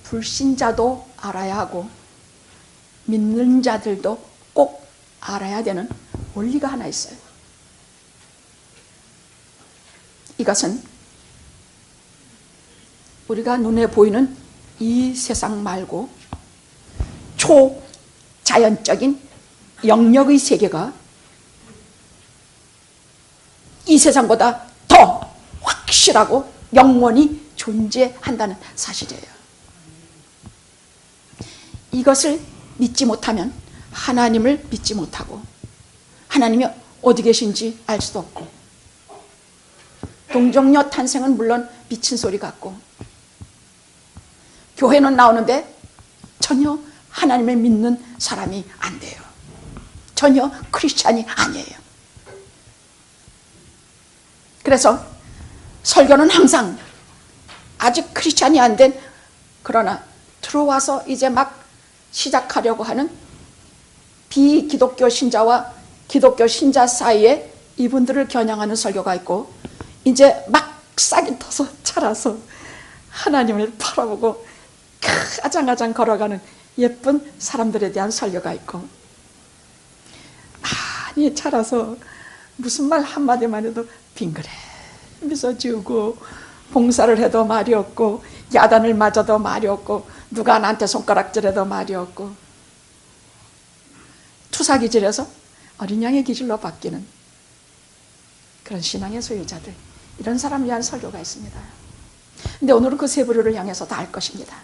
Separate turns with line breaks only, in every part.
불신자도 알아야 하고 믿는 자들도 꼭 알아야 되는 원리가 하나 있어요. 이것은 우리가 눈에 보이는 이 세상 말고 초자연적인 영역의 세계가 이 세상보다 더 확실하고 영원히 존재한다는 사실이에요. 이것을 믿지 못하면 하나님을 믿지 못하고 하나님이 어디 계신지 알 수도 없고, 동정녀 탄생은 물론 미친 소리 같고, 교회는 나오는데 전혀 하나님을 믿는 사람이 안 돼요. 전혀 크리스찬이 아니에요. 그래서 설교는 항상 아직 크리스찬이 안 된, 그러나 들어와서 이제 막 시작하려고 하는 비기독교 신자와 기독교 신자 사이에 이분들을 겨냥하는 설교가 있고, 이제 막 싹이 터서 자라서 하나님을 바라보고 아장아장 걸어가는 예쁜 사람들에 대한 설교가 있고, 많이 자라서 무슨 말 한마디만 해도 빙그레 미소 지우고, 봉사를 해도 말이 없고, 야단을 맞아도 말이 없고, 누가 나한테 손가락질해도 말이 없고, 투사기질에서 어린 양의 기질로 바뀌는 그런 신앙의 소유자들, 이런 사람을 위한 설교가 있습니다. 근데 오늘은 그 세 부류를 향해서 다 할 것입니다.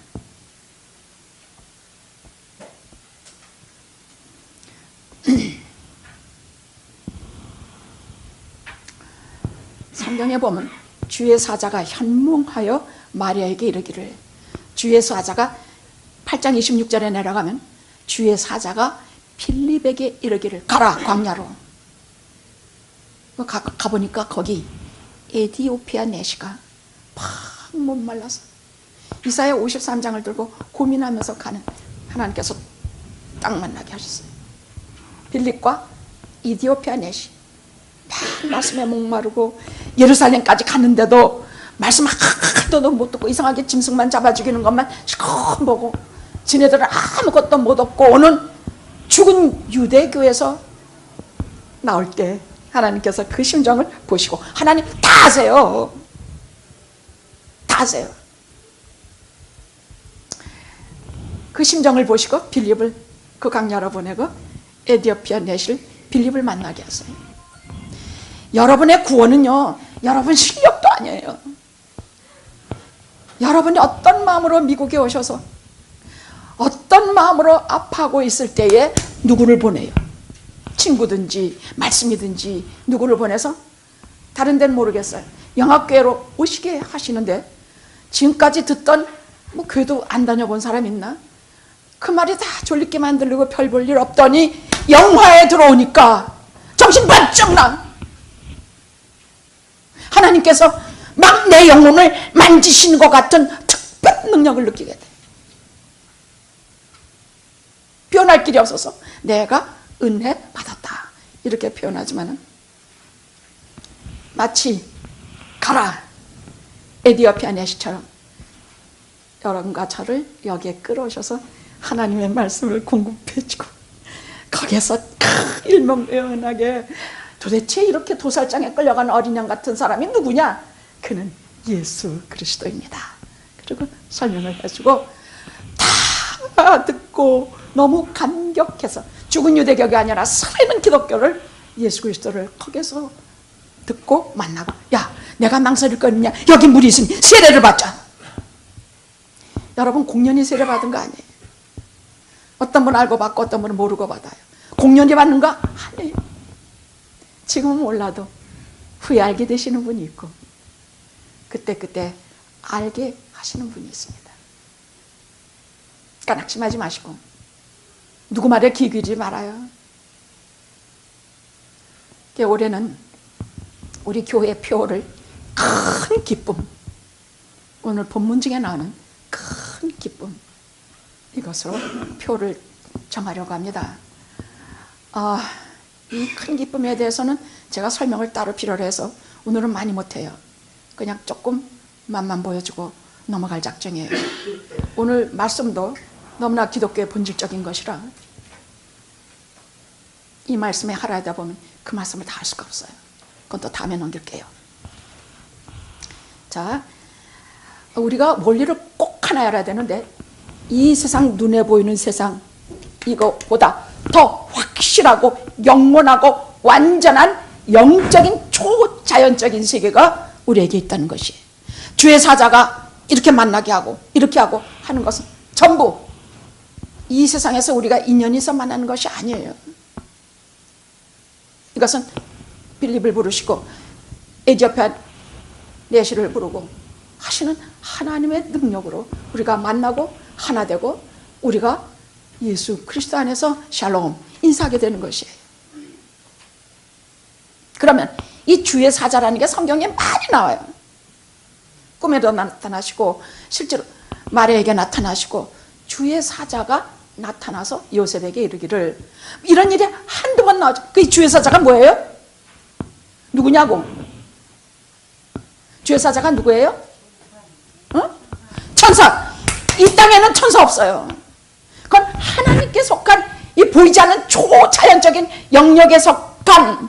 성경에 보면 주의 사자가 현몽하여 마리아에게 이르기를, 주의 사자가 8장 26절에 내려가면 주의 사자가 필립에게 이르기를, 가라 광야로. 가보니까 거기 에디오피아 내시가 팍 못 말라서 이사야 53장을 들고 고민하면서 가는 하나님께서 딱 만나게 하셨어요. 필립과 에디오피아 내시 막 말씀에 목마르고 예루살렘까지 갔는데도 말씀 하나도 못 듣고 이상하게 짐승만 잡아 죽이는 것만 실컷 보고 지네들은 아무것도 못 얻고 오는 죽은 유대교에서 나올 때 하나님께서 그 심정을 보시고, 하나님 다 아세요. 다 아세요. 그 심정을 보시고 빌립을 그 강야로 보내고 에디오피아 내실 빌립을 만나게 하세요. 여러분의 구원은요, 여러분 실력도 아니에요. 여러분이 어떤 마음으로 미국에 오셔서 어떤 마음으로 아파하고 있을 때에 누구를 보내요? 친구든지 말씀이든지 누구를 보내서, 다른 데는 모르겠어요, 영합교회로 오시게 하시는데 지금까지 듣던 뭐 교회도 안 다녀본 사람 있나? 그 말이 다 졸립게 만들고 별 볼 일 없더니 영화에 들어오니까 정신 번쩍 나. 하나님께서 막 내 영혼을 만지시는 것 같은 특별 능력을 느끼게 돼. 표현할 길이 없어서 내가 은혜 받았다 이렇게 표현하지만은, 마치 가라 에디오피아 내시처럼 여러분과 저를 여기에 끌어오셔서 하나님의 말씀을 공급해주고, 거기에서 일목요연하게 도대체 이렇게 도살장에 끌려간 어린 양 같은 사람이 누구냐? 그는 예수 그리스도입니다. 그리고 설명을 해주고 다 듣고 너무 감격해서, 죽은 유대교가 아니라 살아있는 기독교를, 예수 그리스도를 거기서 듣고 만나고, 야 내가 망설일 거 있냐, 여기 물이 있으니 세례를 받자. 여러분 공연히 세례 받은 거 아니에요. 어떤 분은 알고 받고 어떤 분은 모르고 받아요. 공연히 받는 거 아니에요. 지금은 몰라도 후에 알게 되시는 분이 있고 그때 알게 하시는 분이 있습니다. 그러니까 낙심하지 마시고 누구 말에 귀 기울이지 말아요. 올해는 우리 교회 표를 큰 기쁨, 오늘 본문 중에 나오는 큰 기쁨, 이것으로 표를 정하려고 합니다. 이 큰 기쁨에 대해서는 제가 설명을 따로 필요로 해서 오늘은 많이 못해요. 그냥 조금 맛만 보여주고 넘어갈 작정이에요. 오늘 말씀도 너무나 기독교의 본질적인 것이라 이 말씀에 하라다 보면 그 말씀을 다 할 수가 없어요. 그건 또 다음에 넘길게요. 자, 우리가 원리를 꼭 하나 알아야 되는데 이 세상, 눈에 보이는 세상, 이거보다 더 확실하고 영원하고 완전한 영적인 초자연적인 세계가 우리에게 있다는 것이에요. 주의 사자가 이렇게 만나게 하고 이렇게 하고 하는 것은 전부 이 세상에서 우리가 인연이 있어 만나는 것이 아니에요. 이것은 빌립을 부르시고 에티오피아 내시를 부르고 하시는 하나님의 능력으로 우리가 만나고 하나 되고 우리가 예수 그리스도 안에서 샬롬 인사하게 되는 것이에요. 그러면 이 주의 사자라는 게 성경에 많이 나와요. 꿈에도 나타나시고 실제로 마리아에게 나타나시고 주의 사자가 나타나서 요셉에게 이르기를, 이런 일이 한두 번 나오죠. 그 주의 사자가 뭐예요? 누구냐고? 주의 사자가 누구예요? 천사. 이 땅에는 천사 없어요. 그건 하나님께 속한 이 보이지 않는 초자연적인 영역에 속한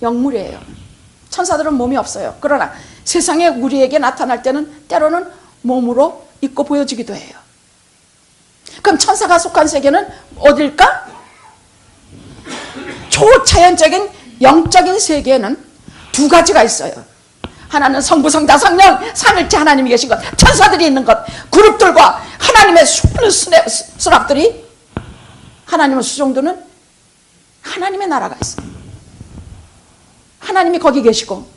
영물이에요. 천사들은 몸이 없어요. 그러나 세상에 우리에게 나타날 때는 때로는 몸으로 있고 보여지기도 해요. 그럼 천사가 속한 세계는 어딜까? 초자연적인 영적인 세계에는 두 가지가 있어요. 하나는 성부, 성자, 성령 삼일체 하나님이 계신 것, 천사들이 있는 것, 그룹들과 하나님의 수많은 수락들이, 하나님의 수종들은 하나님의 나라가 있어요. 하나님이 거기 계시고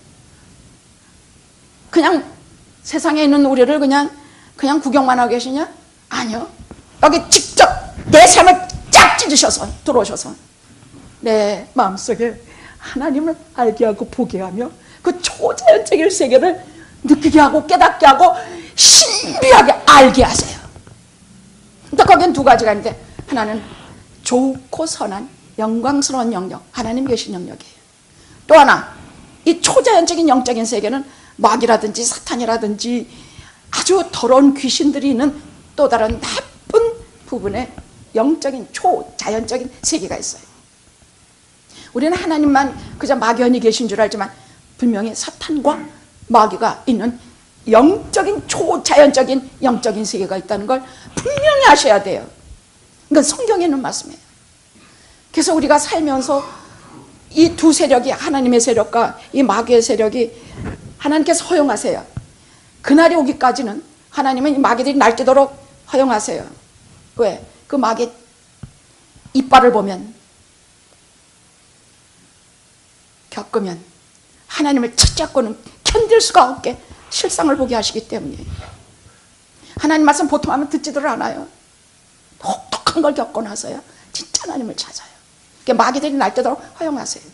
그냥 세상에 있는 우리를 그냥 구경만 하고 계시냐? 아니요. 여기 직접 내 삶을 쫙 찢으셔서 들어오셔서 내 마음속에 하나님을 알게 하고 보게 하며 그 초자연적인 세계를 느끼게 하고 깨닫게 하고 신비하게 알게 하세요. 또 거기엔 두 가지가 있는데, 하나는 좋고 선한 영광스러운 영역, 하나님 계신 영역이에요. 또 하나, 이 초자연적인 영적인 세계는 마귀라든지 사탄이라든지 아주 더러운 귀신들이 있는 또 다른 나쁜 부분의 영적인 초자연적인 세계가 있어요. 우리는 하나님만 그저 막연히 계신 줄 알지만 분명히 사탄과 마귀가 있는 영적인 초자연적인 영적인 세계가 있다는 걸 분명히 아셔야 돼요. 이건 성경에 있는 말씀이에요. 그래서 우리가 살면서 이 두 세력이, 하나님의 세력과 이 마귀의 세력이 하나님께서 허용하세요. 그날이 오기까지는 하나님은 이 마귀들이 날뛰도록 허용하세요. 왜? 그 마귀 이빨을 보면, 겪으면 하나님을 찾잡고는 견딜 수가 없게 실상을 보게 하시기 때문이에요. 하나님 말씀 보통 하면 듣지들 않아요. 혹독한 걸 겪고 나서야 진짜 하나님을 찾아요. 그러니까 마귀들이 날뛰도록 허용하세요.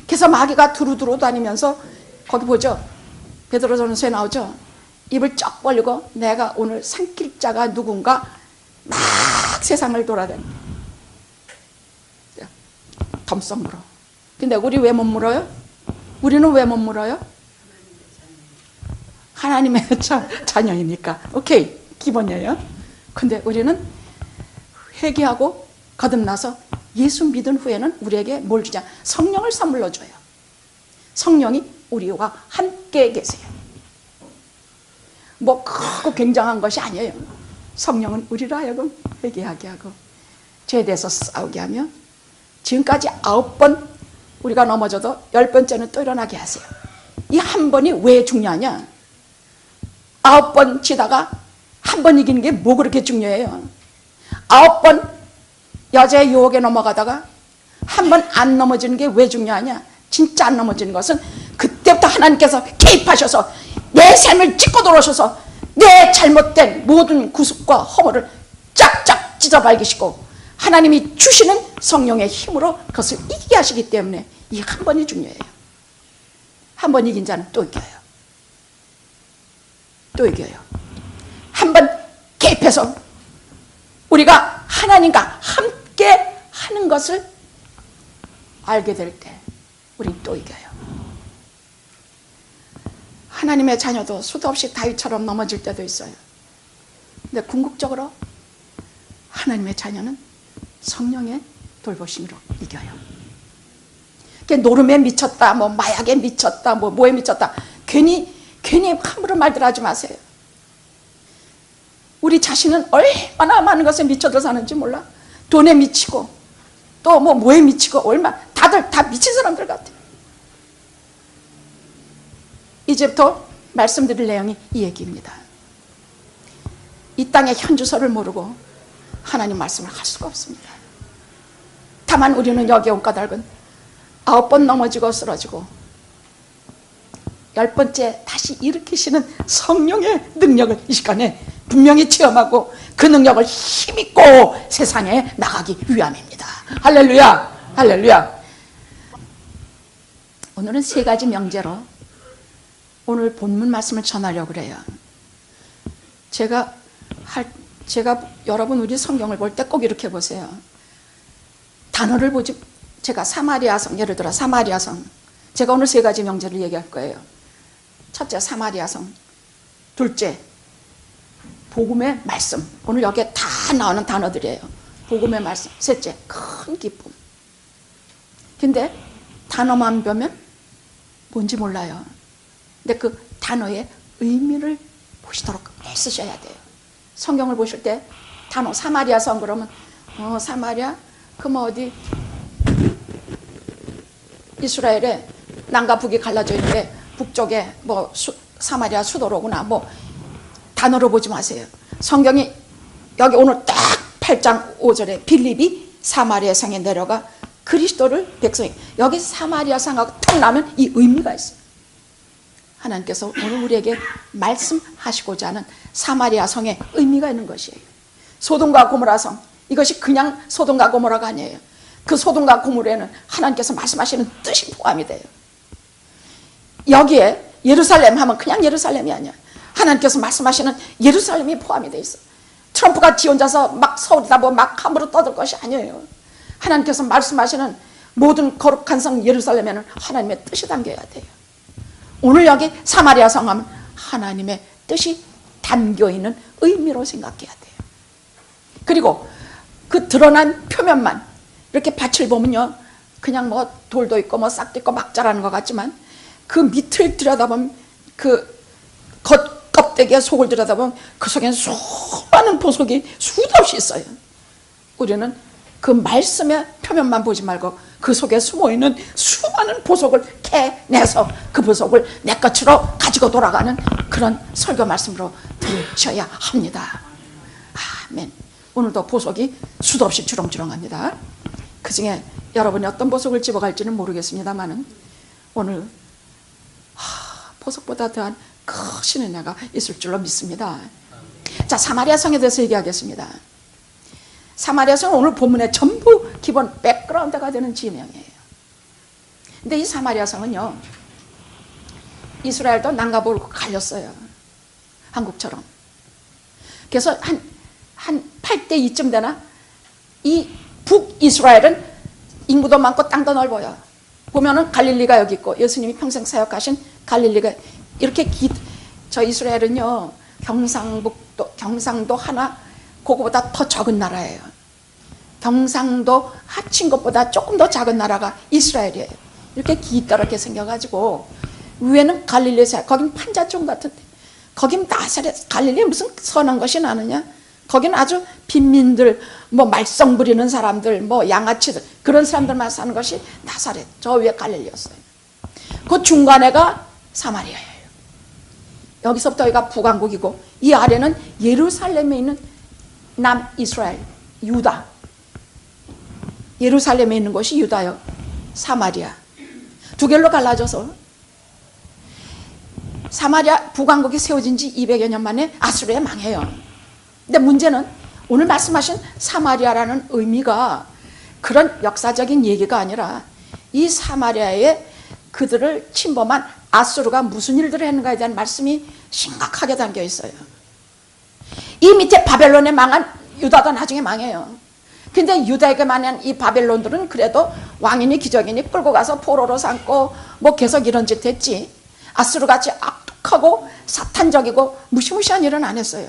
그래서 마귀가 두루두루 다니면서, 거기 보죠, 베드로전서에 나오죠. 입을 쩍 벌리고 내가 오늘 삼킬 자가 누군가 막 세상을 돌아다니 덤썩 물어. 근데 우리 왜 못 물어요? 우리는 왜 못 물어요? 하나님의 자녀이니까. 오케이, 기본이에요. 근데 우리는 회개하고 거듭나서 예수 믿은 후에는 우리에게 뭘 주냐? 성령을 선물로 줘요. 성령이 우리와 함께 계세요. 뭐 크고 굉장한 것이 아니에요. 성령은 우리를 하여금 회개하게 하고 죄에 대해서 싸우게 하며 지금까지 9번 우리가 넘어져도 10번째는 또 일어나게 하세요. 이 한 번이 왜 중요하냐? 9번 치다가 한 번 이기는 게 뭐 그렇게 중요해요? 9번 여자의 유혹에 넘어가다가 한 번 안 넘어지는 게 왜 중요하냐? 진짜 안 넘어지는 것은 그때부터 하나님께서 개입하셔서 내 삶을 찢고 들어오셔서 내 잘못된 모든 구습과 허물을 쫙쫙 찢어 밝히시고 하나님이 주시는 성령의 힘으로 그것을 이기게 하시기 때문에 이 한 번이 중요해요. 한 번 이긴 자는 또 이겨요. 또 이겨요. 한 번 개입해서 우리가 하나님과 함께 하는 것을 알게 될 때 우린 또 이겨요. 하나님의 자녀도 수도 없이 다윗처럼 넘어질 때도 있어요. 근데 궁극적으로 하나님의 자녀는 성령의 돌보심으로 이겨요. 노름에 미쳤다, 뭐 마약에 미쳤다, 뭐 뭐에 미쳤다, 괜히 함부로 말들 하지 마세요. 우리 자신은 얼마나 많은 것에 미쳐서 사는지 몰라. 돈에 미치고 또 뭐에 미치고 얼마 다들 다 미친 사람들 같아요. 이제부터 말씀드릴 내용이 이 얘기입니다. 이 땅의 현주소를 모르고 하나님 말씀을 할 수가 없습니다. 다만 우리는 여기 온 까닭은 9번 넘어지고 쓰러지고 10번째 다시 일으키시는 성령의 능력을 이 시간에 분명히 체험하고 그 능력을 힘입고 세상에 나가기 위함입니다. 할렐루야, 할렐루야. 오늘은 3가지 명제로 오늘 본문 말씀을 전하려고 그래요. 제가 여러분 우리 성경을 볼 때 꼭 이렇게 보세요. 단어를 보지, 제가 사마리아성, 예를 들어 사마리아성, 제가 오늘 3가지 명제를 얘기할 거예요. 첫째, 사마리아성. 둘째, 복음의 말씀. 오늘 여기에 다 나오는 단어들이에요. 복음의 말씀. 셋째, 큰 기쁨. 근데 단어만 보면 뭔지 몰라요. 근데 그 단어의 의미를 보시도록 애쓰셔야 돼요. 성경을 보실 때 단어 사마리아성 그러면 사마리아? 그럼 어디 이스라엘에 남과 북이 갈라져 있는데 북쪽에 뭐 사마리아 수도로구나. 뭐 단어로 보지 마세요. 성경이 여기 오늘 딱 8장 5절에 빌립이 사마리아 성에 내려가 그리스도를 백성이, 여기 사마리아 성하고 딱 나면 이 의미가 있어요. 하나님께서 오늘 우리에게 말씀하시고자 하는 사마리아 성에 의미가 있는 것이에요. 소돔과 고모라 성, 이것이 그냥 소돔과 고모라가 아니에요. 그 소돔과 고모라에는 하나님께서 말씀하시는 뜻이 포함이 돼요. 여기에 예루살렘 하면 그냥 예루살렘이 아니야. 하나님께서 말씀하시는 예루살렘이 포함이 돼 있어. 트럼프가 지 혼자서 막 서울이다 뭐 막 함부로 떠들 것이 아니에요. 하나님께서 말씀하시는 모든 거룩한 성 예루살렘에는 하나님의 뜻이 담겨야 돼요. 오늘 여기 사마리아 성 하면 하나님의 뜻이 담겨있는 의미로 생각해야 돼요. 그리고 그 드러난 표면만 이렇게 밭을 보면요, 그냥 뭐 돌도 있고 뭐 싹도 있고 막 자라는 것 같지만 그 밑을 들여다보면 그 겉껍데기에 속을 들여다보면 그 속에는 수많은 보석이 수도 없이 있어요. 우리는 그 말씀의 표면만 보지 말고 그 속에 숨어있는 수많은 보석을 캐내서 그 보석을 내 것으로 가지고 돌아가는 그런 설교 말씀으로 들으셔야 합니다. 아멘. 오늘도 보석이 수도 없이 주렁주렁합니다. 그 중에 여러분이 어떤 보석을 집어갈지는 모르겠습니다만은 오늘 보석보다 더한 크신 은혜가 있을 줄로 믿습니다. 자, 사마리아 성에 대해서 얘기하겠습니다. 사마리아 성은 오늘 본문의 전부 기본 백그라운드가 되는 지명이에요. 근데 이 사마리아 성은요, 이스라엘도 남가보고 갈렸어요. 한국처럼. 그래서 한 8대 2쯤 되나 이 북이스라엘은 인구도 많고 땅도 넓어요. 보면은 갈릴리가 여기 있고 예수님이 평생 사역하신 갈릴리가 이렇게 저 이스라엘은요, 경상도 하나 그거보다 더 적은 나라예요. 경상도 합친 것보다 조금 더 작은 나라가 이스라엘이에요. 이렇게 기다랗게 생겨가지고 위에는 갈릴리, 거긴 판자촌 같은데, 거긴 나사렛, 갈릴리에 무슨 선한 것이 나느냐? 거기는 아주 빈민들, 뭐 말썽 부리는 사람들, 뭐 양아치들, 그런 사람들만 사는 것이 나사렛, 저 위에 갈릴리였어요. 그 중간에가 사마리아예요. 여기서부터 여기가 북왕국이고 이 아래는 예루살렘에 있는 남이스라엘, 유다. 예루살렘에 있는 곳이 유다요, 사마리아. 두 개로 갈라져서 사마리아 북왕국이 세워진 지 200여 년 만에 아수르에 망해요. 근데 문제는 오늘 말씀하신 사마리아라는 의미가 그런 역사적인 얘기가 아니라 이 사마리아에 그들을 침범한 아수르가 무슨 일들을 했는가에 대한 말씀이 심각하게 담겨 있어요. 이 밑에 바벨론에 망한 유다도 나중에 망해요. 근데 유다에게 망한 이 바벨론들은 그래도 왕이니 기적이니 끌고 가서 포로로 삼고 뭐 계속 이런 짓 했지. 아수르같이 악하고 사탄적이고 무시무시한 일은 안 했어요.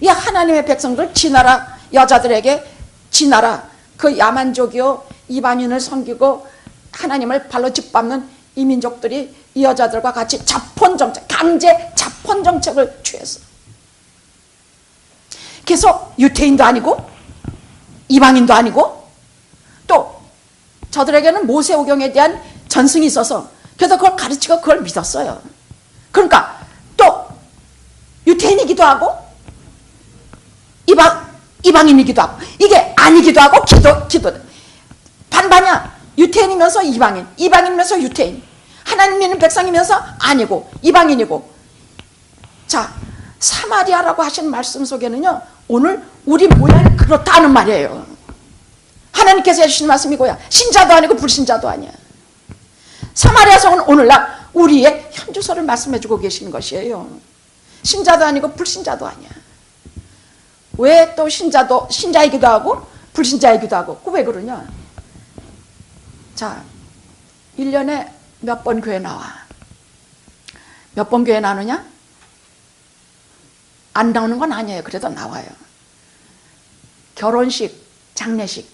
이 하나님의 백성들 지나라, 여자들에게 지나라, 그 야만족이요 이방인을 섬기고 하나님을 발로 짓밟는 이 민족들이 이 여자들과 같이 자폰정책, 강제 자폰정책을 취했어. 그래서 유태인도 아니고 이방인도 아니고 또 저들에게는 모세오경에 대한 전승이 있어서 그래서 그걸 가르치고 그걸 믿었어요. 그러니까 또 유태인이기도 하고 이방인이기도 하고 이게 아니기도 하고 기도 반반이야. 유태인이면서 이방인, 이방인이면서 유태인, 하나님 믿는 백성이면서 아니고 이방인이고. 자, 사마리아라고 하신 말씀 속에는요 오늘 우리 모양이 그렇다는 말이에요. 하나님께서 해주신 말씀이고요, 신자도 아니고 불신자도 아니야. 사마리아 성은 오늘날 우리의 현주소를 말씀해주고 계시는 것이에요. 신자도 아니고 불신자도 아니야. 왜 또 신자이기도 하고 불신자이기도 하고 왜 그러냐. 자, 1년에 몇 번 교회 나와? 몇 번 교회 나누냐? 안 나오는 건 아니에요. 그래도 나와요. 결혼식, 장례식,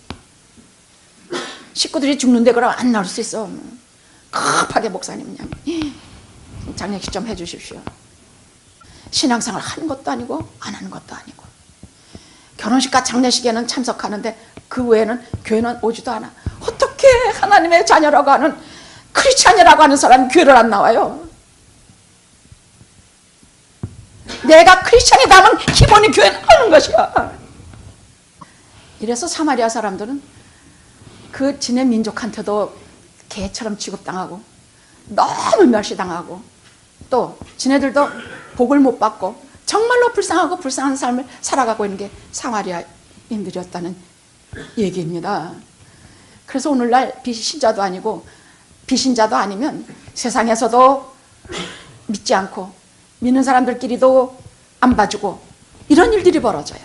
식구들이 죽는데 그럼 안 나올 수 있어. 급하게 목사님 장례식 좀 해주십시오. 신앙생활 하는 것도 아니고 안 하는 것도 아니고 결혼식과 장례식에는 참석하는데 그 외에는 교회는 오지도 않아. 어떻게 하나님의 자녀라고 하는 크리스찬이라고 하는 사람이 교회를 안 나와요? 내가 크리스찬이다면 기본이 교회는 하는 것이야. 이래서 사마리아 사람들은 그 지네 민족한테도 개처럼 취급당하고 너무 멸시당하고 또 지네들도 복을 못 받고 정말로 불쌍하고 불쌍한 삶을 살아가고 있는 게 사마리아인들이었다는 얘기입니다. 그래서 오늘날 비신자도 아니고 비신자도 아니면 세상에서도 믿지 않고 믿는 사람들끼리도 안 봐주고 이런 일들이 벌어져요.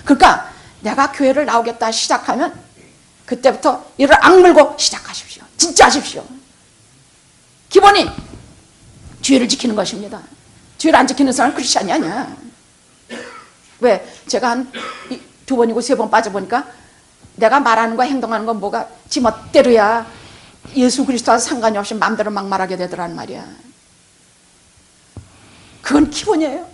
그러니까 내가 교회를 나오겠다 시작하면 그때부터 이를 악물고 시작하십시오. 진짜 하십시오. 기본이 주의를 지키는 것입니다. 주의를 안 지키는 사람은 크리스찬이 아니야. 왜? 제가 한 2번이고 3번 빠져보니까 내가 말하는 거 행동하는 건 뭐가 지 멋대로야 예수 그리스도와 상관이 없이 마음대로 막 말하게 되더란 말이야. 그건 기본이에요.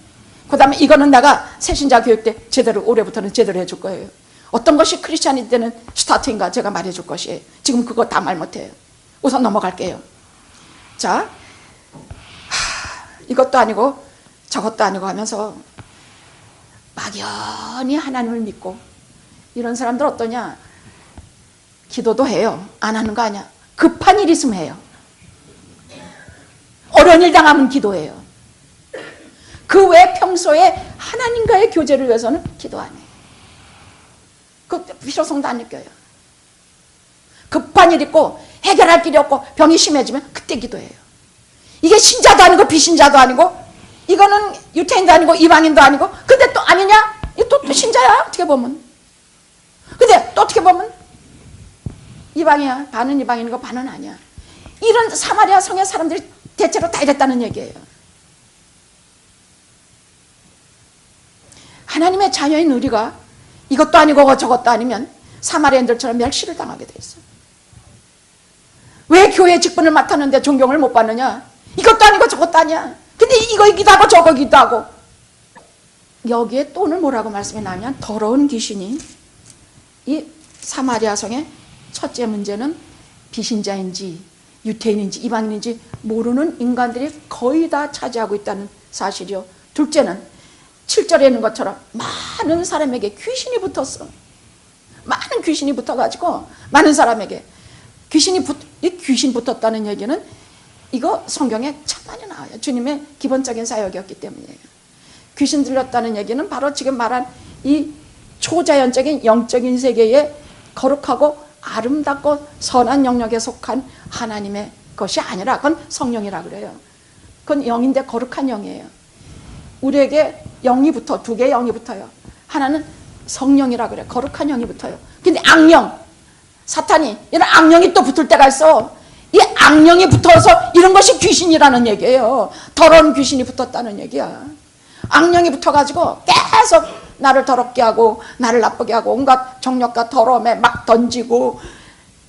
그 다음에 이거는 내가 새신자 교육 때 제대로 올해부터는 제대로 해줄 거예요. 어떤 것이 크리스찬이 되는 스타트인가 제가 말해줄 것이에요. 지금 그거 다 말 못해요. 우선 넘어갈게요. 자, 이것도 아니고 저것도 아니고 하면서 막연히 하나님을 믿고 이런 사람들 어떠냐? 기도도 해요. 안 하는 거 아니야. 급한 일 있으면 해요. 어려운 일 당하면 기도해요. 그 외 평소에 하나님과의 교제를 위해서는 기도 안 해요. 그 필요성도 안 느껴요. 급한 일 있고 해결할 길이 없고 병이 심해지면 그때 기도해요. 이게 신자도 아니고 비신자도 아니고 이거는 유태인도 아니고 이방인도 아니고 근데 또 아니냐? 또 신자야 어떻게 보면. 근데 또 어떻게 보면 이방이야. 반은 이방인이고 반은 아니야. 이런 사마리아 성의 사람들이 대체로 다 이랬다는 얘기예요. 하나님의 자녀인 우리가 이것도 아니고 저것도 아니면 사마리아인들처럼 멸시를 당하게 돼 있어요. 왜 교회 직분을 맡았는데 존경을 못 받느냐? 이것도 아니고 저것도 아니야. 근데 이거이기도 하고 저거기도 하고. 여기에 또 오늘 뭐라고 말씀이 나면 더러운 귀신이 이 사마리아 성의 첫째 문제는 비신자인지 유태인인지 이방인인지 모르는 인간들이 거의 다 차지하고 있다는 사실이요. 둘째는 7절에 있는 것처럼 많은 사람에게 귀신이 붙었어. 많은 귀신이 붙어가지고 많은 사람에게 귀신 붙었다는 얘기는 이거 성경에 참 많이 나와요. 주님의 기본적인 사역이었기 때문이에요. 귀신 들렸다는 얘기는 바로 지금 말한 이 초자연적인 영적인 세계에 거룩하고 아름답고 선한 영역에 속한 하나님의 것이 아니라 그건 성령이라 그래요. 그건 영인데 거룩한 영이에요. 우리에게 영이 붙어, 두 개의 영이 붙어요. 하나는 성령이라 그래. 거룩한 영이 붙어요. 근데 악령, 사탄이 이런 악령이 또 붙을 때가 있어. 이 악령이 붙어서 이런 것이 귀신이라는 얘기예요. 더러운 귀신이 붙었다는 얘기야. 악령이 붙어가지고 계속 나를 더럽게 하고 나를 나쁘게 하고 온갖 정욕과 더러움에 막 던지고,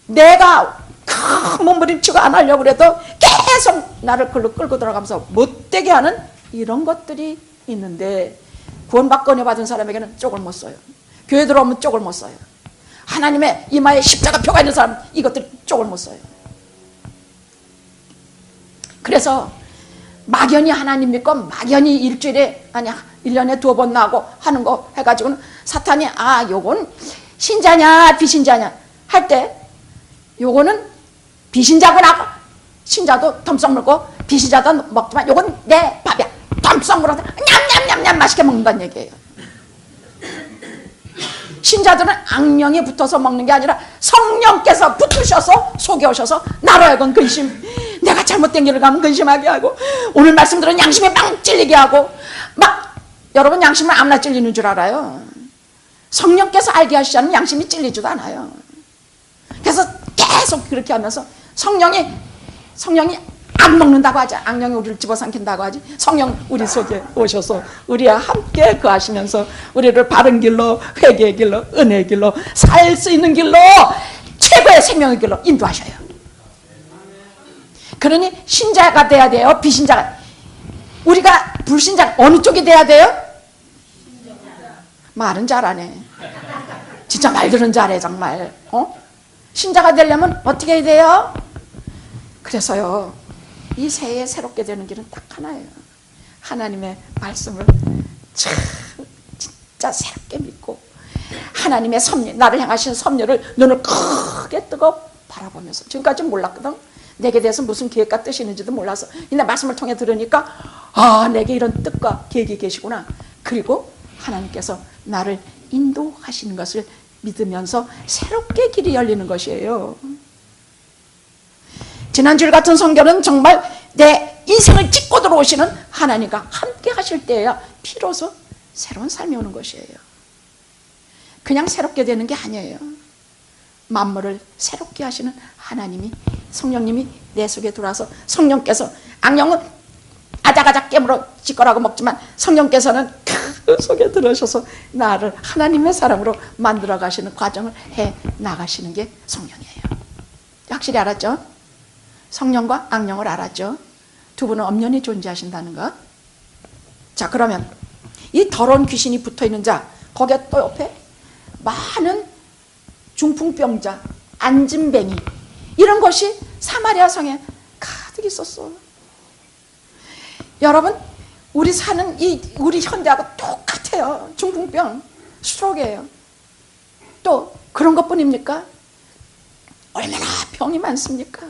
내가 큰 몸부림치고 안 하려고 그래도 계속 나를 글로 끌고 들어가면서 못되게 하는 이런 것들이 있는데, 구원받고 은혜 받은 사람에게는 쪽을 못 써요. 교회 들어오면 쪽을 못 써요. 하나님의 이마에 십자가 표가 있는 사람은 이것들 쪽을 못 써요. 그래서 막연히 하나님 믿고 막연히 일주일에, 아니 1년에 2번 나오고 하는 거 해가지고는 사탄이 요건 신자냐 비신자냐 할 때, 요거는 비신자구나, 신자도 덤썩 물고 비신자도 먹지만 요건 내 밥이야, 덤썩 물어서 냠냠냠냠 맛있게 먹는다는 얘기예요. 신자들은 악령이 붙어서 먹는 게 아니라 성령께서 붙으셔서 속여오셔서 나로 하여금 근심, 내가 잘못된 길을 가면 근심하게 하고, 오늘 말씀 들은 양심이 빵 찔리게 하고, 막 여러분 양심은 아무나 찔리는 줄 알아요? 성령께서 알게 하시지 않으면 양심이 찔리지도 않아요. 그래서 계속 그렇게 하면서 성령이 안 먹는다고 하지, 악령이 우리를 집어삼킨다고 하지, 성령 우리 속에 오셔서 우리와 함께 거하시면서 우리를 바른 길로, 회개의 길로, 은혜의 길로, 살 수 있는 길로, 최고의 생명의 길로 인도하셔요. 그러니 신자가 돼야 돼요, 비신자가? 우리가 불신자 어느 쪽이 돼야 돼요? 말은 잘하네. 진짜 말들은 잘해 정말. 신자가 되려면 어떻게 해야 돼요? 그래서요, 이 새해 새롭게 되는 길은 딱 하나예요. 하나님의 말씀을 진짜 새롭게 믿고, 하나님의 섭리, 나를 향하신 섭리를 눈을 크게 뜨고 바라보면서, 지금까지 몰랐거든. 내게 대해서 무슨 계획과 뜻이 있는지도 몰라서, 근데 말씀을 통해 들으니까 내게 이런 뜻과 계획이 계시구나. 그리고 하나님께서 나를 인도하시는 것을 믿으면서 새롭게 길이 열리는 것이에요. 지난주일 같은 성경은 정말 내 인생을 찍고 들어오시는 하나님과 함께 하실 때야 비로소 새로운 삶이 오는 것이에요. 그냥 새롭게 되는 게 아니에요. 만물을 새롭게 하시는 하나님이, 성령님이 내 속에 들어와서, 성령께서, 악령은 아작아작 깨물어 찌꺼라고 먹지만 성령께서는 그 속에 들어오셔서 나를 하나님의 사람으로 만들어 가시는 과정을 해 나가시는 게 성령이에요. 확실히 알았죠? 성령과 악령을 알았죠? 두 분은 엄연히 존재하신다는 것. 자, 그러면 이 더러운 귀신이 붙어있는 자, 거기에 또 옆에 많은 중풍병자, 안진뱅이, 이런 것이 사마리아 성에 가득 있었어. 여러분, 우리 사는 우리 현대하고 똑같아요. 중풍병, 스트로크예요. 또 그런 것뿐입니까? 얼마나 병이 많습니까?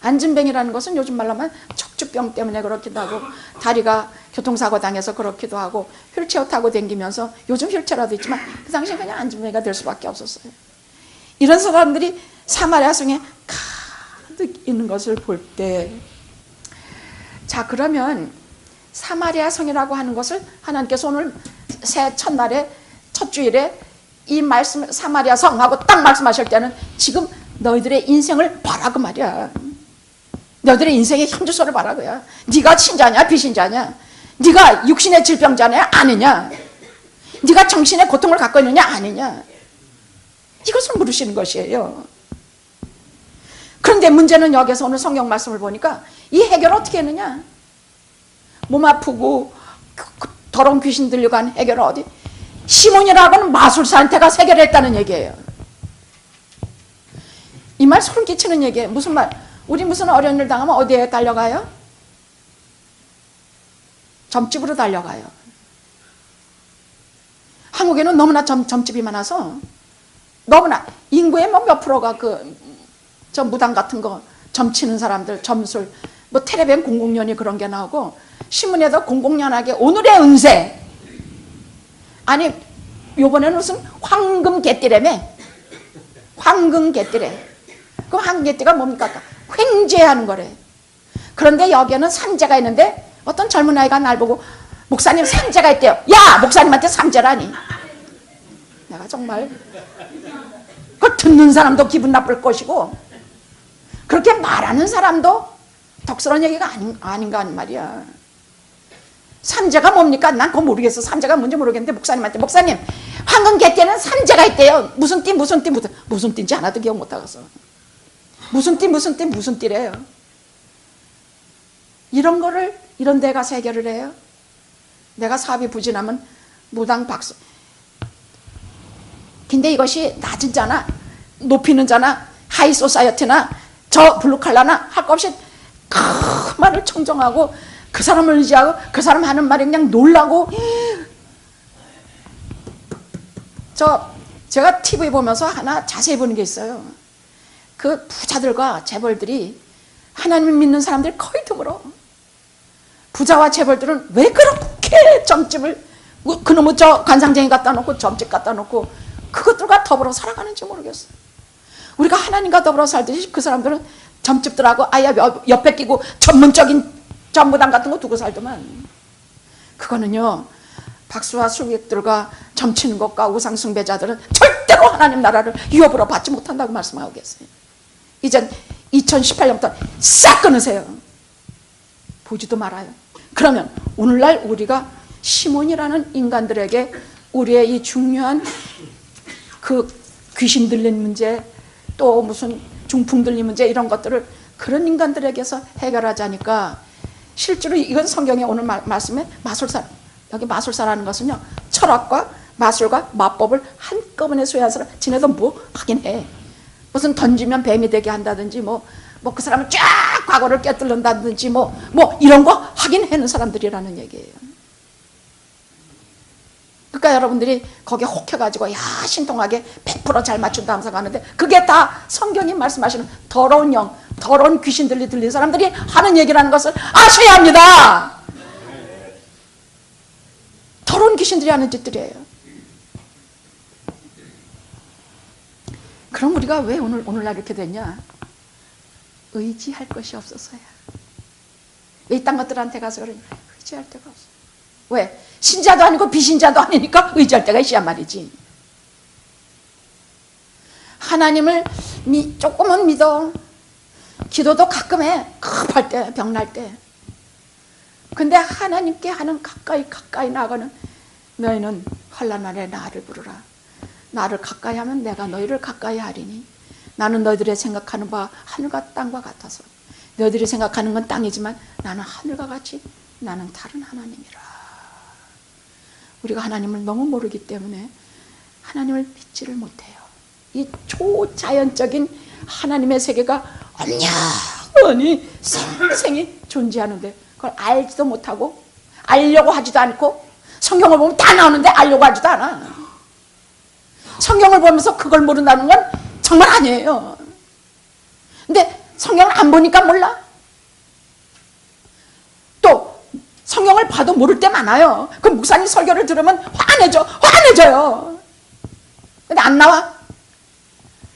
안진뱅이라는 것은 요즘 말로 하면 척추병 때문에 그렇기도 하고, 다리가 교통사고 당해서 그렇기도 하고, 휠체어 타고 다니면서, 요즘 휠체어라도 있지만 그 당시에 그냥 안진뱅이가 될 수밖에 없었어요. 이런 사람들이 사마리아 성에 가득 있는 것을 볼 때, 자, 그러면 사마리아 성이라고 하는 것을 하나님께서 오늘 새 첫날에, 첫 주일에 이 말씀, 사마리아 성하고 딱 말씀하실 때는 지금 너희들의 인생을 봐라 그 말이야. 너희들의 인생의 현주소를 봐라 그야. 네가 신자냐 비신자냐, 네가 육신의 질병자냐 아니냐, 네가 정신의 고통을 갖고 있느냐 아니냐, 이것을 물으시는 것이에요. 그런데 문제는 여기서 오늘 성경 말씀을 보니까 이 해결을 어떻게 했느냐? 몸 아프고 더러운 귀신 들려고 한 해결은 어디? 시몬이라고는 마술사한테 가서 해결했다는 얘기예요. 이 말 소름 끼치는 얘기예요. 무슨 말? 우리 무슨 어려운 일 당하면 어디에 달려가요? 점집으로 달려가요. 한국에는 너무나 점집이 많아서, 너무나 인구의 뭐 몇 프로가 저 무당 같은 거 점치는 사람들, 점술, 뭐 텔레비전 공공연히 그런 게 나오고, 신문에도 공공연하게 오늘의 운세, 아니 요번에는 무슨 황금 개띠라며, 황금 개띠래. 그럼 황금 개띠가 뭡니까? 횡재하는 거래. 그런데 여기에는 산재가 있는데 어떤 젊은 아이가 날 보고 목사님 산재가 있대요. 야, 목사님한테 산재라니. 내가 정말 그걸 듣는 사람도 기분 나쁠 것이고, 그렇게 말하는 사람도 덕스러운 얘기가 아닌가 하는 말이야. 삼재가 뭡니까? 난 그거 모르겠어. 삼재가 뭔지 모르겠는데 목사님한테, 목사님, 황금개띠에는 삼재가 있대요. 무슨 띠, 무슨 띠, 무슨 띠인지 하나도 기억 못하겠어. 무슨 띠, 무슨 띠, 무슨 띠래요. 이런 거를 이런 데 가서 해결을 해요. 내가 사업이 부진하면 무당 박수. 근데 이것이 낮은 자나 높이는 자나 하이 소사이어티나 저 블루칼라나 할 것 없이 그 말을 청정하고 그 사람을 의지하고 그 사람 하는 말에 그냥 놀라고. 제가 TV 보면서 하나 자세히 보는 게 있어요. 그 부자들과 재벌들이 하나님을 믿는 사람들이 거의 드물어. 부자와 재벌들은 왜 그렇게 점집을 그놈의 저 관상쟁이 갖다 놓고 점집 갖다 놓고 그것들과 더불어 살아가는지 모르겠어. 우리가 하나님과 더불어 살듯이 그 사람들은 점집들하고 아예 옆에 끼고 전문적인 전무당 같은 거 두고 살더만. 그거는요, 박수와 수객들과 점치는 것과 우상 숭배자들은 절대로 하나님 나라를 유업으로 받지 못한다고 말씀하고 계세요. 이젠 2018년부터 싹 끊으세요. 보지도 말아요. 그러면 오늘날 우리가 시몬이라는 인간들에게 우리의 이 중요한 그 귀신 들린 문제, 또 무슨 중풍 들린 문제, 이런 것들을 그런 인간들에게서 해결하자니까, 실제로 이건 성경에 오늘 말씀에 마술사, 여기 마술사라는 것은요, 철학과 마술과 마법을 한꺼번에 소유한 사람. 지네도 뭐 하긴 해. 무슨 던지면 뱀이 되게 한다든지 뭐 그 사람을 쫙 과거를 깨뚫는다든지 뭐 이런 거 하긴 하는 사람들이라는 얘기예요. 그러니까 여러분들이 거기에 혹해가지고 야 신통하게 100% 잘 맞춘다 하면서 가는데, 그게 다 성경이 말씀하시는 더러운 영, 더러운 귀신들이 들린 사람들이 하는 얘기라는 것을 아셔야 합니다. 더러운 귀신들이 하는 짓들이에요. 그럼 우리가 왜 오늘날 이렇게 됐냐? 의지할 것이 없어서야. 왜 이딴 것들한테 가서 그러냐? 의지할 데가 없어. 왜? 신자도 아니고 비신자도 아니니까 의지할 데가 있어야 말이지. 하나님을 조금은 믿어. 기도도 가끔 해. 급할 때, 병날 때. 근데 하나님께 하는 가까이 나가는, 너희는 환난 날에 나를 부르라. 나를 가까이 하면 내가 너희를 가까이 하리니 나는 너희들의 생각하는 바 하늘과 땅과 같아서. 너희들이 생각하는 건 땅이지만 나는 하늘과 같이, 나는 다른 하나님이라. 우리가 하나님을 너무 모르기 때문에 하나님을 믿지를 못해요. 이 초자연적인 하나님의 세계가 언녀니 생생히 존재하는데 그걸 알지도 못하고 알려고 하지도 않고, 성경을 보면 다 나오는데 알려고 하지도 않아. 성경을 보면서 그걸 모른다는 건 정말 아니에요. 근데 성경을 안 보니까 몰라. 또 성경을 봐도 모를 때 많아요. 그 목사님 설교를 들으면 화내져요. 근데 안 나와.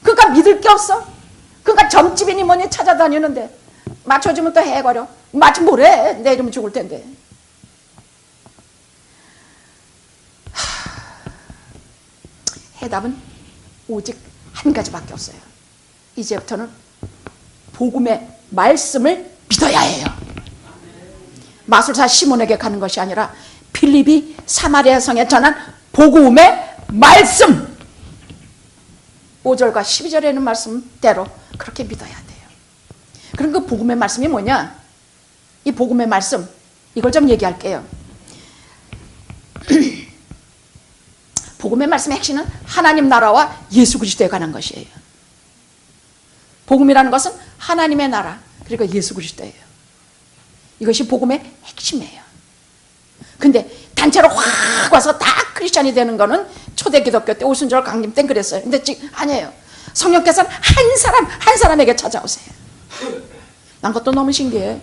그러니까 믿을 게 없어. 그러니까 점집이니 뭐니 찾아다니는데 맞춰주면 또 해버려. 맞춰 뭐래? 내 이러면 죽을 텐데. 해답은 오직 한 가지밖에 없어요. 이제부터는 복음의 말씀을 믿어야 해요. 마술사 시몬에게 가는 것이 아니라 필립이 사마리아 성에 전한 복음의 말씀, 5절과 12절에 있는 말씀대로 그렇게 믿어야 돼요. 그럼 그 복음의 말씀이 뭐냐? 이 복음의 말씀, 이걸 좀 얘기할게요. 복음의 말씀의 핵심은 하나님 나라와 예수 그리스도에 관한 것이에요. 복음이라는 것은 하나님의 나라 그리고 예수 그리스도예요. 이것이 복음의 핵심이에요. 근데 단체로 확 와서 다 크리스찬이 되는 거는 초대 기독교 때 오순절 강림 때 그랬어요. 근데 지금 아니에요. 성령께서는 한 사람에게 찾아오세요. 난 그것도 너무 신기해.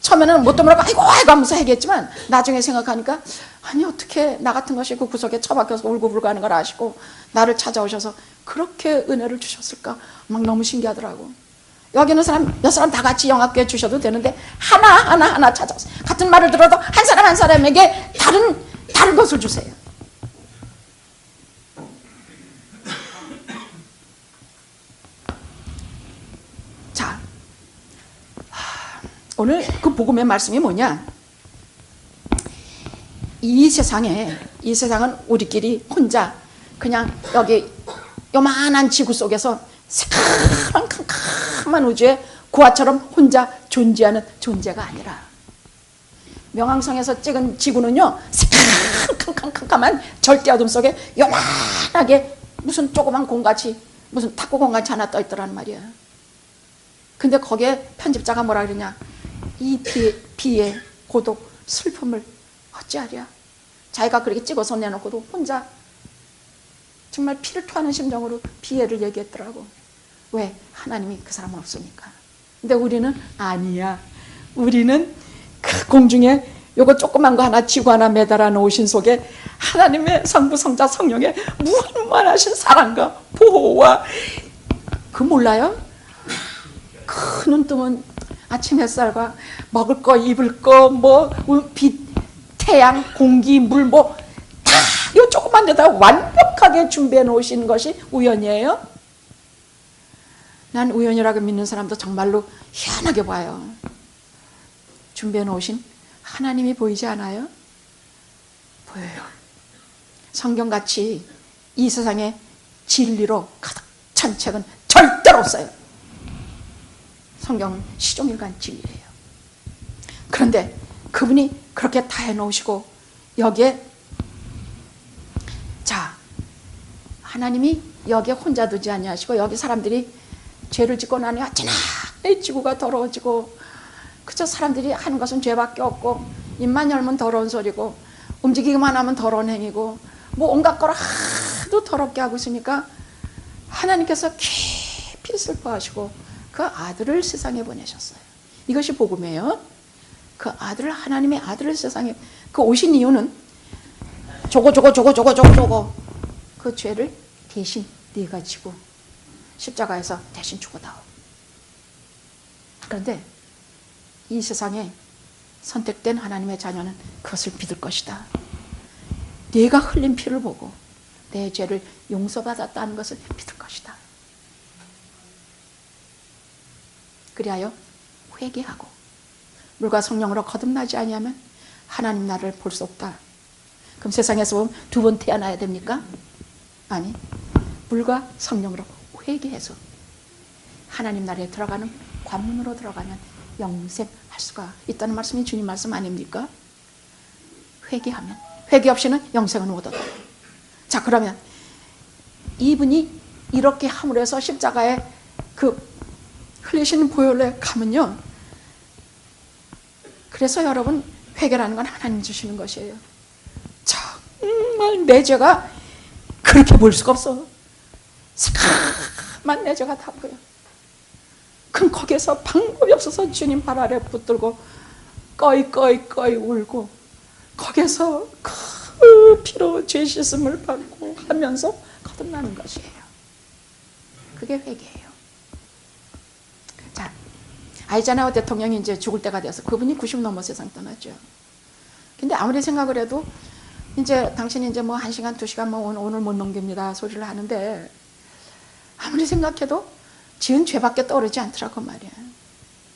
처음에는 뭣도 모르고 아이고 하면서 얘기했지만 나중에 생각하니까, 아니 어떻게 나 같은 것이 그 구석에 처박혀서 울고불고 하는 걸 아시고 나를 찾아오셔서 그렇게 은혜를 주셨을까 막 너무 신기하더라고. 여기 있는 사람 몇 사람 다 같이 영학교에 주셔도 되는데 하나 찾아오세요. 같은 말을 들어도 한 사람 한 사람에게 다른 것을 주세요. 오늘 그 복음의 말씀이 뭐냐? 이 세상은 우리끼리 혼자 그냥 여기 요만한 지구 속에서 새카만 캄캄한 우주에 구하처럼 혼자 존재하는 존재가 아니라, 명왕성에서 찍은 지구는요 캄캄한 절대 어둠 속에 요만하게 무슨 조그만 공같이, 무슨 탁구공같이 하나 떠있더란 말이야. 근데 거기에 편집자가 뭐라 그러냐, 이 비의 고독 슬픔을 어찌하랴. 자기가 그렇게 찍어서 내놓고도 혼자 정말 피를 토하는 심정으로 비애를 얘기했더라고. 왜? 하나님이 그 사람은 없으니까. 근데 우리는 아니야. 우리는 그 공중에 요거 조그만 거 하나, 지구 하나 매달아 놓으신 속에 하나님의 성부 성자 성령의 무한무한하신 사랑과 보호와, 그 몰라요? 그 눈 뜨면 아침 햇살과 먹을 거 입을 거 뭐 빛, 태양, 공기, 물 뭐 다 요 조그만 데다 완벽하게 준비해 놓으신 것이 우연이에요? 난 우연이라고 믿는 사람도 정말로 희한하게 봐요. 준비해 놓으신 하나님이 보이지 않아요? 보여요. 성경같이 이 세상에 진리로 가득 찬 책은 절대로 없어요. 성경은 시종일관 진리예요. 그런데 그분이 그렇게 다 해놓으시고 여기에, 자, 하나님이 여기에 혼자 두지 아니하시고 여기 사람들이 죄를 짓고 나니 어찌나 이 지구가 더러워지고, 그저 사람들이 하는 것은 죄밖에 없고 입만 열면 더러운 소리고 움직이기만 하면 더러운 행위고 뭐 온갖 걸 하도 더럽게 하고 있으니까 하나님께서 깊이 슬퍼하시고 그 아들을 세상에 보내셨어요. 이것이 복음이에요. 그 아들을, 하나님의 아들을 세상에 그 오신 이유는 저거 그 죄를 대신 네가 지고 십자가에서 대신 죽어다오. 그런데 이 세상에 선택된 하나님의 자녀는 그것을 믿을 것이다. 네가 흘린 피를 보고 내 죄를 용서받았다는 것을 믿을 것이다. 그리하여 회개하고 물과 성령으로 거듭나지 아니하면 하나님 나라를 볼 수 없다. 그럼 세상에서 보면 두 번 태어나야 됩니까? 아니, 물과 성령으로 회개해서 하나님 나라에 들어가는 관문으로 들어가면 영생할 수가 있다는 말씀이 주님 말씀 아닙니까? 회개하면, 회개 없이는 영생은 못 얻어. 자, 그러면 이분이 이렇게 함으로 해서 십자가에 그 흘리시는 보혈에 가면요, 그래서 여러분 회개라는 건 하나님 주시는 것이에요. 정말 내 죄가 그렇게 보일 수가 없어. 새까만 내 죄가 다 보여. 그럼 거기에서 방법이 없어서 주님 발 아래 붙들고 꺼이 울고 거기에서 그 피로 죄 씻음을 받고 하면서 거듭나는 것이에요. 그게 회개예요. 자, 아이자나와 대통령이 이제 죽을 때가 돼서 그분이 90 넘어 세상 떠났죠. 근데 아무리 생각을 해도 이제 당신이 이제 뭐 1시간, 2시간 뭐 오늘 못 넘깁니다 소리를 하는데 아무리 생각해도 지은 죄밖에 떠오르지 않더라고 말이야.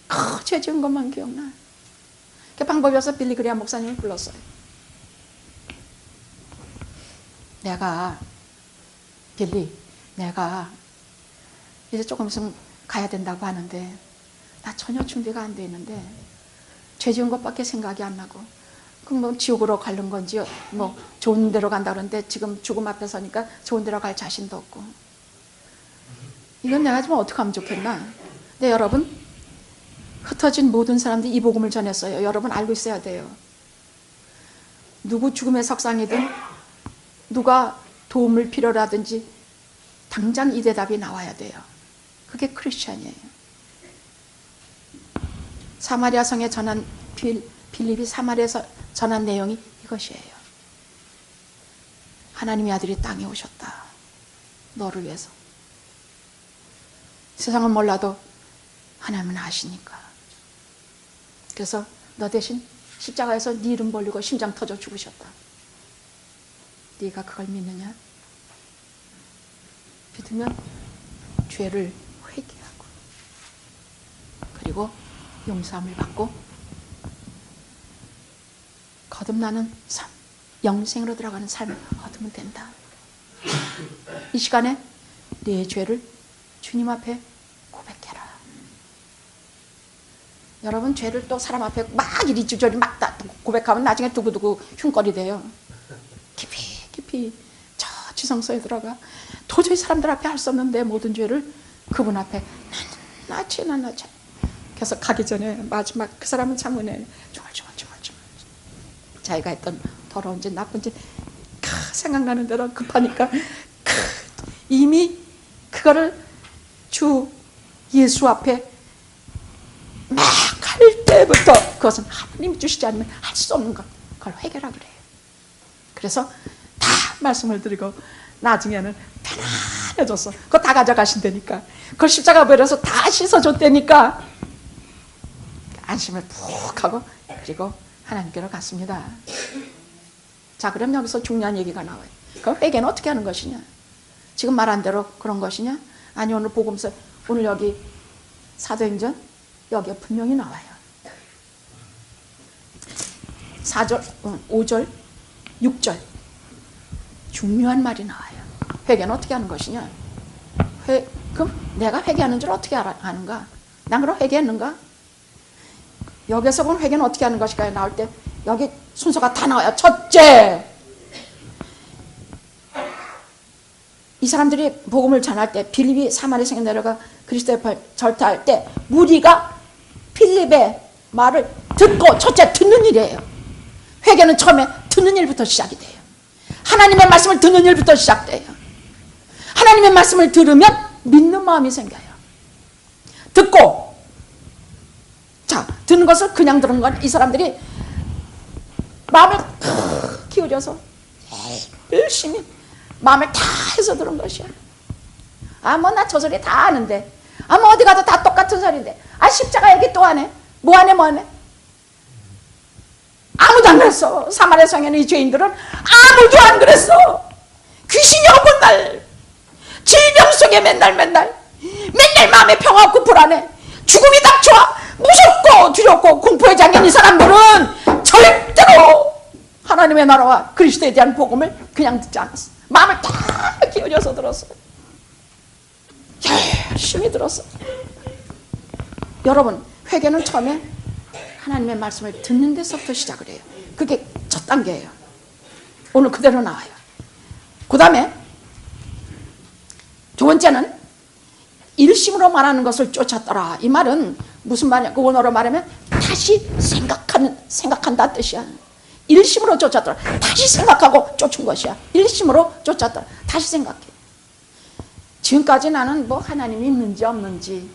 그 죄 지은 것만 기억나. 그 방법이 없어 빌리 그레이엄 목사님을 불렀어요. 빌리, 내가 이제 조금 있으면 가야 된다고 하는데 나 전혀 준비가 안 돼 있는데 죄 지은 것밖에 생각이 안 나고, 그럼 뭐 지옥으로 가는 건지 뭐 좋은 데로 간다 그러는데 지금 죽음 앞에 서니까 좋은 데로 갈 자신도 없고, 이건 내가 좀 어떻게 하면 좋겠나. 근데 여러분, 흩어진 모든 사람들이 이 복음을 전했어요. 여러분 알고 있어야 돼요. 누구 죽음의 석상이든 누가 도움을 필요로 하든지 당장 이 대답이 나와야 돼요. 그게 크리스찬이에요. 사마리아 성에 전한 빌립이 사마리아에서 전한 내용이 이것이에요. 하나님의 아들이 땅에 오셨다. 너를 위해서. 세상은 몰라도 하나님은 아시니까. 그래서 너 대신 십자가에서 네 이름 벌리고 심장 터져 죽으셨다. 네가 그걸 믿느냐? 믿으면 죄를 회개하고 그리고 용서함을 받고 거듭나는 삶, 영생으로 들어가는 삶을 얻으면 된다. 이 시간에 네 죄를 주님 앞에 고백해라. 여러분, 죄를 또 사람 앞에 막 이리저리 막 고백하면 나중에 두고두고 흉거리 돼요. 깊이 저 지성소에 들어가 도저히 사람들 앞에 할 수 없는 내 모든 죄를 그분 앞에 나치. 그래서 가기 전에 마지막 그 사람은 참 은혜 정말 자기가 했던 더러운지 나쁜지 생각나는 대로 급하니까 이미 그거를 주 예수 앞에 막 할 때부터 그것은 하나님이 주시지 않으면 할 수 없는 것, 그걸 해결하라 그래요. 그래서 다 말씀을 드리고 나중에는 편안해졌어. 그거 다 가져가신다니까. 그걸 십자가 버려서 다 씻어줬다니까. 안심을 푹 하고 그리고 하나님께로 갔습니다. 자, 그럼 여기서 중요한 얘기가 나와요. 그럼 회개는 어떻게 하는 것이냐? 지금 말한 대로 그런 것이냐? 아니, 오늘 복음서, 오늘 여기 사도행전 여기에 분명히 나와요. 4절, 5절, 6절 중요한 말이 나와요. 회개는 어떻게 하는 것이냐? 그럼 내가 회개하는 줄 어떻게 아는가? 난 그럼 회개했는가? 여기서 본 회개는 어떻게 하는 것일까요? 나올 때 여기 순서가 다 나와요. 첫째, 이 사람들이 복음을 전할 때 빌립이 사마리아 성에 내려가 그리스도의 절타할 때 무리가 빌립의 말을 듣고, 첫째 듣는 일이에요. 회개는 처음에 듣는 일부터 시작이 돼요. 하나님의 말씀을 듣는 일부터 시작돼요. 하나님의 말씀을 들으면 믿는 마음이 생겨요. 듣고, 자, 듣는 것을 그냥 들은 건 이 사람들이 마음을 기울여서 열심히 마음을 다 해서 들은 것이야. 아, 뭐 나 저 소리 다 아는데, 아, 뭐 어디 가도 다 똑같은 소리인데, 아, 십자가 얘기 또 하네. 뭐 하네. 아무도 안 그랬어. 사마리아 성에 있는 이 죄인들은 아무도 안 그랬어. 귀신이 오고 날, 질병 속에 맨날 마음에 평화 없고 불안해. 죽음이 닥쳐와 무섭고 두렵고 공포에 잠긴 이 사람들은 절대로 하나님의 나라와 그리스도에 대한 복음을 그냥 듣지 않았어. 마음을 다 기울여서 들었어. 열심히 들었어. 여러분, 회개는 처음에 하나님의 말씀을 듣는 데서부터 시작을 해요. 그게 첫 단계예요. 오늘 그대로 나와요. 그 다음에 두 번째는 일심으로 말하는 것을 쫓았더라. 이 말은 무슨 말이냐? 그 원어로 말하면 다시 생각한다 뜻이야. 일심으로 쫓았더라. 다시 생각하고 쫓은 것이야. 일심으로 쫓았더라. 다시 생각해. 지금까지 나는 뭐 하나님이 있는지 없는지,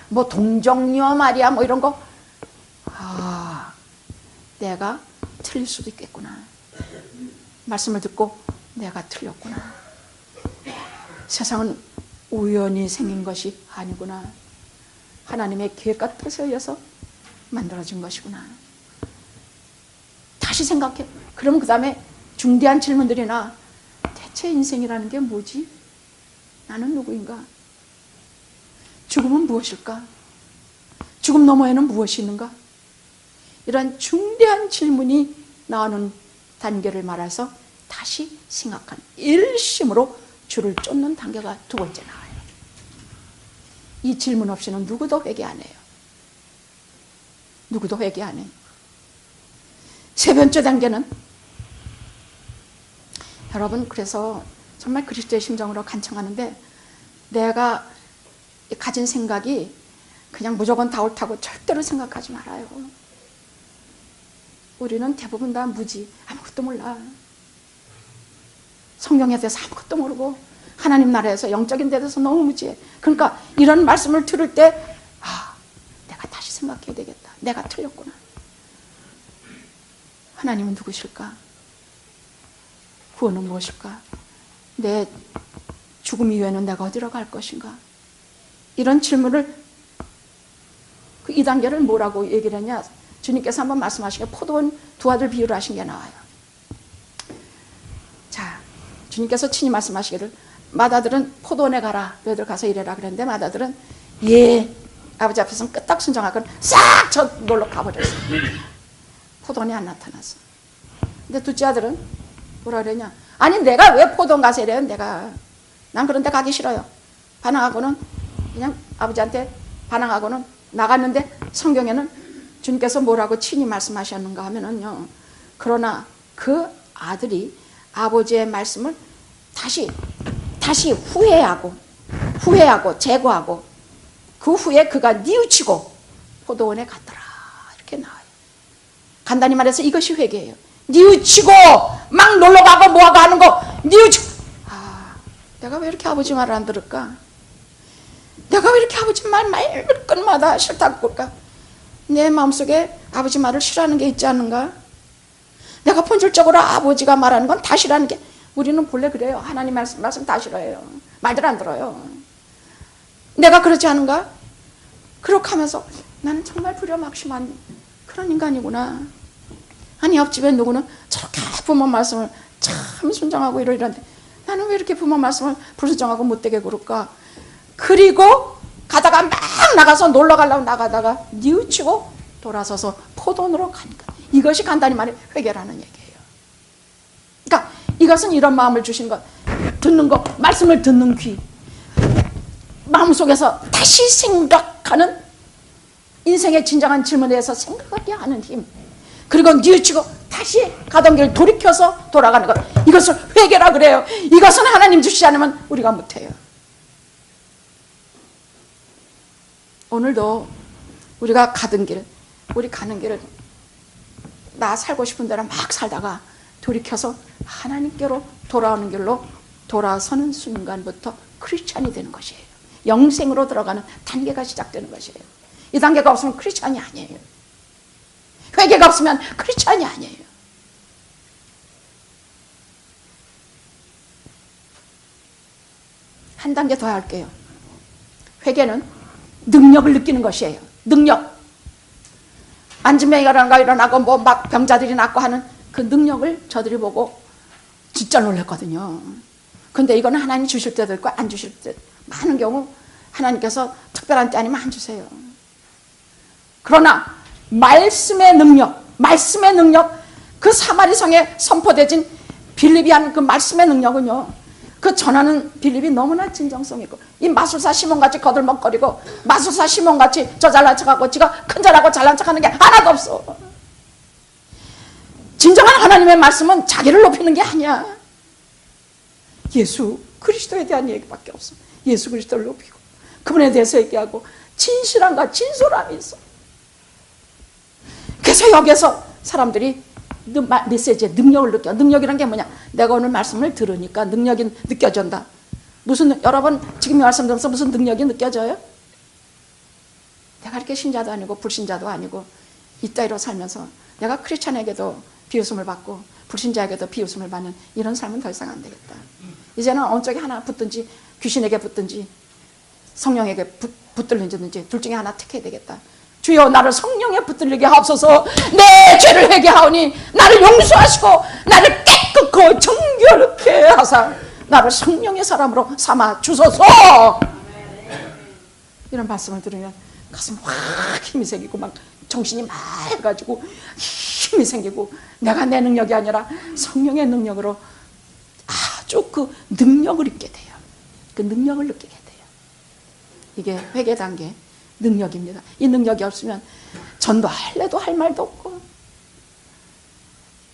뭐 동정녀 말이야, 뭐 이런 거, 아, 내가 틀릴 수도 있겠구나. 말씀을 듣고 내가 틀렸구나. 세상은 우연히 생긴 것이 아니구나. 하나님의 계획과 뜻에 의해서 만들어진 것이구나. 다시 생각해. 그러면 그 다음에 중대한 질문들이 나. 대체 인생이라는 게 뭐지? 나는 누구인가? 죽음은 무엇일까? 죽음 너머에는 무엇이 있는가? 이런 중대한 질문이 나오는 단계를 말해서 다시 생각한 일심으로 주를 쫓는 단계가 두 번째 나와요. 이 질문 없이는 누구도 회개 안 해요. 누구도 회개 안 해요. 세 번째 단계는, 여러분, 그래서 정말 그리스도의 심정으로 간청하는데, 내가 가진 생각이 그냥 무조건 다 옳다고 절대로 생각하지 말아요. 우리는 대부분 다 무지, 아무것도 몰라. 성경에 대해서 아무것도 모르고 하나님 나라에서 영적인 데 대해서 너무 무지해. 그러니까 이런 말씀을 들을 때, 아, 내가 다시 생각해야 되겠다. 내가 틀렸구나. 하나님은 누구실까? 구원은 무엇일까? 내 죽음 이후에는 내가 어디로 갈 것인가? 이런 질문을, 그 2단계를 뭐라고 얘기를 했냐? 주님께서 한번 말씀하신 게 포도원 두 아들 비유를 하신 게 나와요. 자, 주님께서 친히 말씀하시기를, 맏아들은 포도원에 가라, 너희들 가서 일해라 그랬는데, 맏아들은 예 아버지 앞에서는 끄떡 순종하고 싹 저 놀러 가버렸어. 포도원이 안 나타났어. 근데 둘째 아들은 뭐라 그러냐, 아니 내가 왜 포도원 가서 이래요. 난 그런 데 가기 싫어요. 반항하고는 그냥 아버지한테 반항하고는 나갔는데, 성경에는 주님께서 뭐라고 친히 말씀하셨는가 하면은요, 그러나 그 아들이 아버지의 말씀을 다시 후회하고 제거하고 그 후에 그가 뉘우치고 포도원에 갔더라, 이렇게 나와요. 간단히 말해서 이것이 회개예요. 뉘우치고 막 놀러가고 뭐하고 하는 거 뉘우치고, 내가 왜 이렇게 아버지 말을 안 들을까? 내가 왜 이렇게 아버지 말끝마다 싫다고 그럴까? 내 마음속에 아버지 말을 싫어하는 게 있지 않는가? 내가 본질적으로 아버지가 말하는 건 다 싫어하는 게, 우리는 본래 그래요. 하나님 말씀 다 싫어해요. 말들 안 들어요. 내가 그렇지 않은가? 그렇게 하면서 나는 정말 불효막심한 그런 인간이구나. 아니 옆집에 누구는 저렇게 부모 말씀을 참 순종하고 이러는데 나는 왜 이렇게 부모 말씀을 불순종하고 못되게 그럴까? 그리고 가다가 막 나가서 놀러 가려고 나가다가 뉘우치고 돌아서서 포도원으로 가니까, 이것이 간단히 말해 회개라는 얘기예요. 그러니까 이것은 이런 마음을 주신 것, 듣는 거, 말씀을 듣는 귀, 마음속에서 다시 생각하는, 인생의 진정한 질문에 대해서 생각하게 하는 힘, 그리고 뉘우치고 다시 가던 길 돌이켜서 돌아가는 것, 이것을 회개라 그래요. 이것은 하나님 주시지 않으면 우리가 못해요. 오늘도 우리가 가는 길을 나 살고 싶은 대로 막 살다가 돌이켜서 하나님께로 돌아오는 길로 돌아서는 순간부터 크리스찬이 되는 것이에요. 영생으로 들어가는 단계가 시작되는 것이에요. 이 단계가 없으면 크리스찬이 아니에요. 회개가 없으면 크리스찬이 아니에요. 한 단계 더 할게요. 회개는 능력을 느끼는 것이에요. 능력. 안진병이가 일어나고 뭐 막 병자들이 낫고 하는 그 능력을 저들이 보고 진짜 놀랐거든요. 근데 이거는 하나님 주실 때도 있고 안 주실 때, 많은 경우 하나님께서 특별한 때 아니면 안 주세요. 그러나 말씀의 능력, 그 사마리성에 선포되진 빌립이 한 그 말씀의 능력은요, 그 전하는 빌립이 너무나 진정성 있고, 이 마술사 시몬같이 거들먹거리고 마술사 시몬같이 저 잘난 척하고 지가 큰절하고 잘난 척하는 게 하나도 없어. 진정한 하나님의 말씀은 자기를 높이는 게 아니야. 예수 그리스도에 대한 얘기밖에 없어. 예수 그리스도를 높이고 그분에 대해서 얘기하고 진실함과 진솔함이 있어. 그래서 여기서 사람들이 메시지의 능력을 느껴. 능력이란 게 뭐냐? 내가 오늘 말씀을 들으니까 능력이 느껴진다. 여러분 지금 이 말씀 들으면서 무슨 능력이 느껴져요? 내가 이렇게 신자도 아니고 불신자도 아니고 이따위로 살면서 내가 크리스찬에게도 비웃음을 받고 불신자에게도 비웃음을 받는 이런 삶은 더 이상 안 되겠다. 이제는 어느 쪽에 하나 붙든지, 귀신에게 붙든지 성령에게 붙들리든지 둘 중에 하나 택해야 되겠다. 주여 나를 성령에 붙들리게 하옵소서. 내 죄를 회개하오니 나를 용서하시고 나를 깨끗고 정결케 하사 나를 성령의 사람으로 삼아 주소서. 이런 말씀을 들으면 가슴 확 힘이 생기고 막 정신이 맑아지고 힘이 생기고, 내가 내 능력이 아니라 성령의 능력으로 아주 그 능력을 잊게 돼요. 그 능력을 느끼게 돼요. 이게 회개 단계 능력입니다. 이 능력이 없으면 전도할래도 할 말도 없고,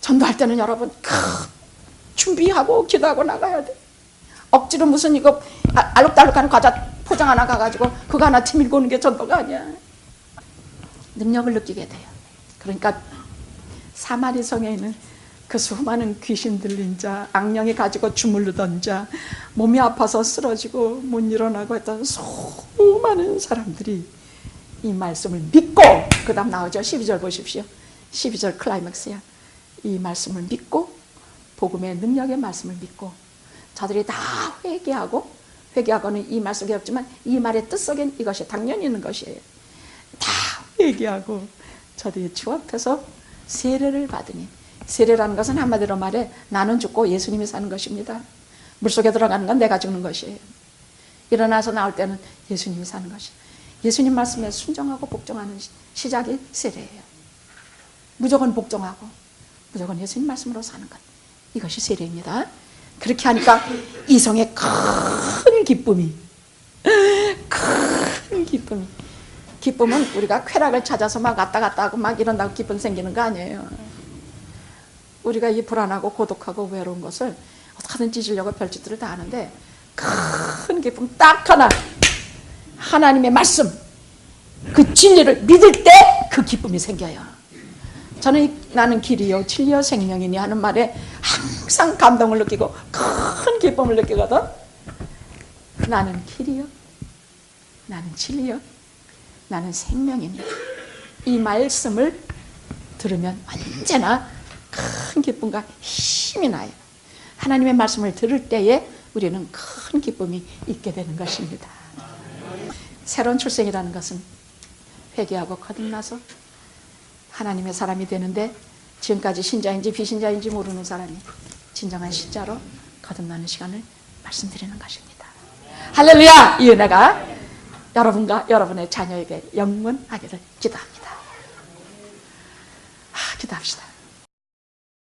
전도할 때는 여러분 준비하고 기도하고 나가야 돼. 억지로 무슨 이거 알록달록한 과자 포장 하나 가가지고 그거 하나 티밀고 오는 게 전도가 아니야. 능력을 느끼게 돼요. 그러니까 사마리성에 있는 그 수많은 귀신 들린 자, 악령이 가지고 주물르던 자, 몸이 아파서 쓰러지고 못 일어나고 했던 수많은 사람들이 이 말씀을 믿고, 그 다음 나오죠. 12절 보십시오. 12절 클라이맥스야. 이 말씀을 믿고, 복음의 능력의 말씀을 믿고 저들이 다 회개하고는 이 말씀이 없지만 이 말의 뜻 속엔 이것이 당연히 있는 것이에요. 다 회개하고 저들이 주 앞에서 세례를 받으니, 세례라는 것은 한마디로 말해 나는 죽고 예수님이 사는 것입니다. 물속에 들어가는 건 내가 죽는 것이에요. 일어나서 나올 때는 예수님이 사는 것이에요. 예수님 말씀에 순종하고 복종하는 시작이 세례예요. 무조건 복종하고 무조건 예수님 말씀으로 사는 것, 이것이 세례입니다. 그렇게 하니까 이성의 큰 기쁨이, 기쁨은 우리가 쾌락을 찾아서 막 왔다 갔다 하고 막 이런다고 기쁨 생기는 거 아니에요. 우리가 이 불안하고 고독하고 외로운 것을 어떻게든 찢으려고 별짓들을 다 하는데, 큰 기쁨 딱 하나, 하나님의 말씀, 그 진리를 믿을 때 그 기쁨이 생겨요. 저는 나는 길이요 진리요 생명이니 하는 말에 항상 감동을 느끼고 큰 기쁨을 느끼거든. 나는 길이요, 나는 진리요, 나는 생명이니, 이 말씀을 들으면 언제나 큰 기쁨과 힘이 나요. 하나님의 말씀을 들을 때에 우리는 큰 기쁨이 있게 되는 것입니다. 새로운 출생이라는 것은 회개하고 거듭나서 하나님의 사람이 되는데, 지금까지 신자인지 비신자인지 모르는 사람이 진정한 신자로 거듭나는 시간을 말씀드리는 것입니다. 할렐루야! 이 은혜가 여러분과 여러분의 자녀에게 영원하기를 기도합니다. 기도합시다.